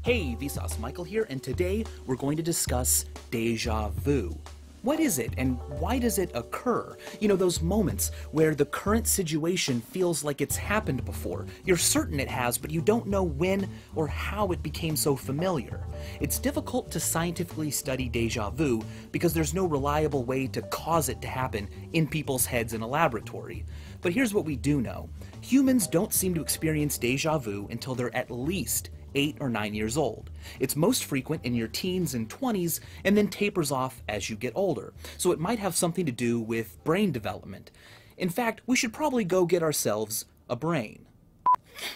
Hey, Vsauce Michael here, and today we're going to discuss déjà vu. What is it, and why does it occur? You know, those moments where the current situation feels like it's happened before. You're certain it has, but you don't know when or how it became so familiar. It's difficult to scientifically study déjà vu because there's no reliable way to cause it to happen in people's heads in a laboratory. But here's what we do know. Humans don't seem to experience déjà vu until they're at least 8 or 9 years old. It's most frequent in your teens and 20s and then tapers off as you get older, so it might have something to do with brain development. In fact, we should probably go get ourselves a brain.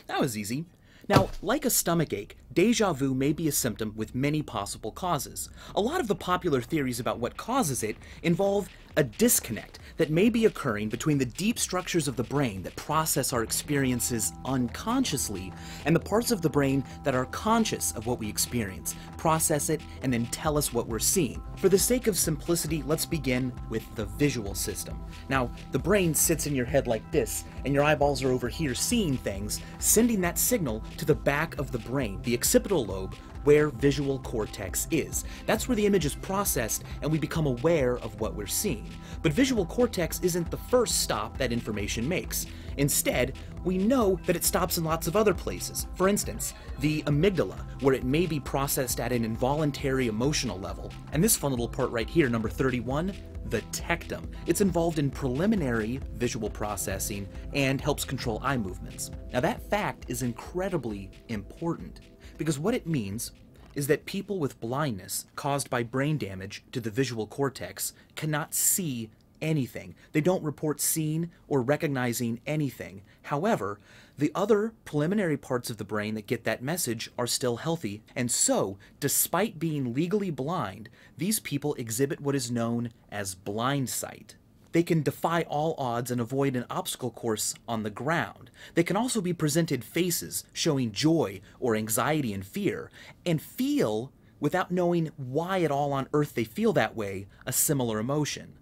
That was easy. Now, like a stomach ache, déjà vu may be a symptom with many possible causes. A lot of the popular theories about what causes it involve a disconnect that may be occurring between the deep structures of the brain that process our experiences unconsciously and the parts of the brain that are conscious of what we experience, process it, and then tell us what we're seeing. For the sake of simplicity, let's begin with the visual system. Now, the brain sits in your head like this, and your eyeballs are over here seeing things, sending that signal to the back of the brain, the occipital lobe, where visual cortex is. That's where the image is processed and we become aware of what we're seeing. But visual cortex isn't the first stop that information makes. Instead, we know that it stops in lots of other places. For instance, the amygdala, where it may be processed at an involuntary emotional level. And this fun little part right here, number 31, the tectum. It's involved in preliminary visual processing and helps control eye movements. Now that fact is incredibly important, because what it means is that people with blindness caused by brain damage to the visual cortex cannot see anything. They don't report seeing or recognizing anything. However, the other preliminary parts of the brain that get that message are still healthy, and so, despite being legally blind, these people exhibit what is known as blind sight. They can defy all odds and avoid an obstacle course on the ground. They can also be presented faces showing joy or anxiety and fear, and feel, without knowing why at all on earth they feel that way, a similar emotion.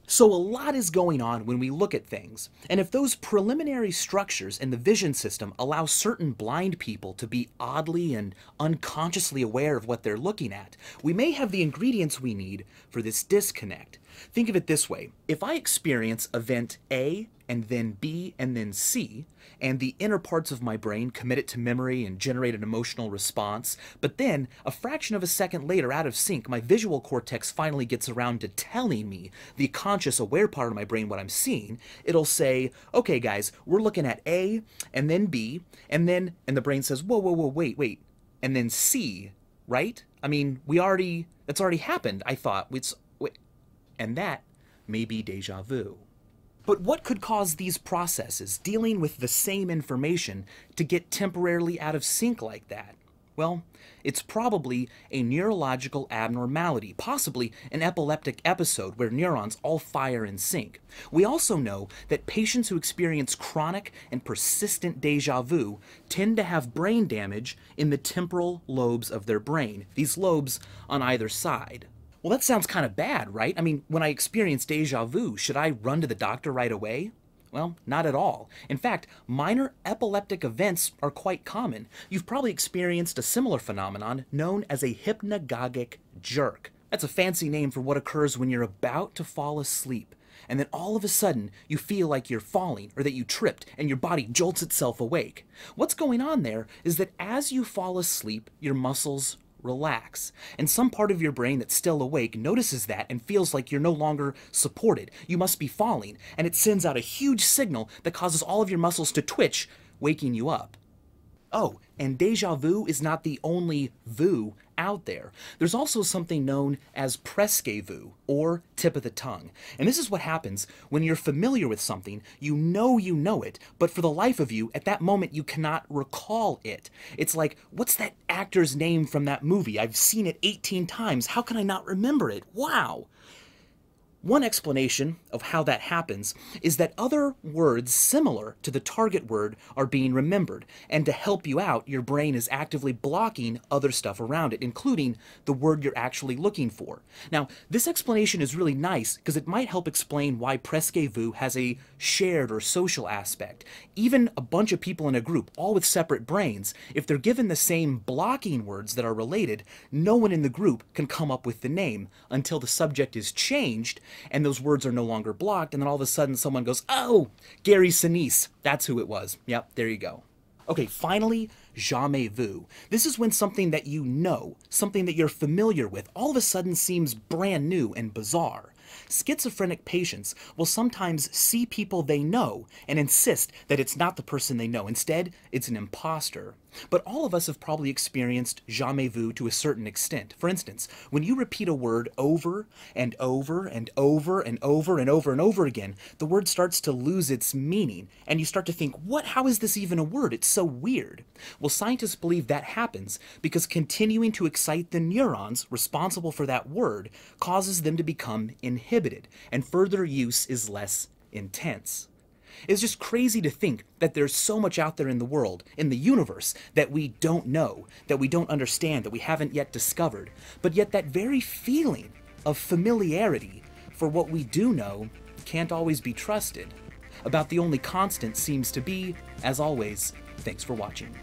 So a lot is going on when we look at things, and if those preliminary structures in the vision system allow certain blind people to be oddly and unconsciously aware of what they're looking at, we may have the ingredients we need for this disconnect. Think of it this way. If I experience event A and then B and then C, and the inner parts of my brain commit it to memory and generate an emotional response, but then a fraction of a second later, out of sync, my visual cortex finally gets around to telling me, the conscious aware part of my brain, what I'm seeing, it'll say, okay guys, we're looking at A and then B, and the brain says, whoa, wait, and then C, right? I mean, that's already happened, I thought. And that may be déjà vu. But what could cause these processes, dealing with the same information, to get temporarily out of sync like that? Well, it's probably a neurological abnormality, possibly an epileptic episode where neurons all fire in sync. We also know that patients who experience chronic and persistent déjà vu tend to have brain damage in the temporal lobes of their brain, these lobes on either side. Well, that sounds kind of bad, right? I mean, when I experience déjà vu, should I run to the doctor right away? Well, not at all. In fact, minor epileptic events are quite common. You've probably experienced a similar phenomenon known as a hypnagogic jerk. That's a fancy name for what occurs when you're about to fall asleep, and then all of a sudden you feel like you're falling or that you tripped and your body jolts itself awake. What's going on there is that as you fall asleep, your muscles relax, and some part of your brain that's still awake notices that and feels like you're no longer supported. You must be falling, and it sends out a huge signal that causes all of your muscles to twitch, waking you up. Oh, and déjà vu is not the only vu out there. There's also something known as presque vu, or tip of the tongue. And this is what happens when you're familiar with something, you know it, but for the life of you, at that moment, you cannot recall it. It's like, what's that actor's name from that movie? I've seen it 18 times. How can I not remember it? Wow! One explanation of how that happens is that other words similar to the target word are being remembered, and to help you out, your brain is actively blocking other stuff around it, including the word you're actually looking for. Now, this explanation is really nice because it might help explain why presque vous has a shared or social aspect. Even a bunch of people in a group, all with separate brains, if they're given the same blocking words that are related, no one in the group can come up with the name until the subject is changed and those words are no longer blocked, and then all of a sudden someone goes, oh, Gary Sinise, that's who it was. Yep, there you go. Okay, finally, jamais vu. This is when something that you know, something that you're familiar with, all of a sudden seems brand new and bizarre. Schizophrenic patients will sometimes see people they know and insist that it's not the person they know. Instead, it's an imposter. But all of us have probably experienced jamais vu to a certain extent. For instance, when you repeat a word over and over and over and over and over and over again, the word starts to lose its meaning, and you start to think, how is this even a word? It's so weird. Well, scientists believe that happens because continuing to excite the neurons responsible for that word causes them to become inhibited, and further use is less intense. It's just crazy to think that there's so much out there in the world, in the universe, that we don't know, that we don't understand, that we haven't yet discovered. But yet that very feeling of familiarity for what we do know can't always be trusted. About the only constant seems to be, as always, thanks for watching.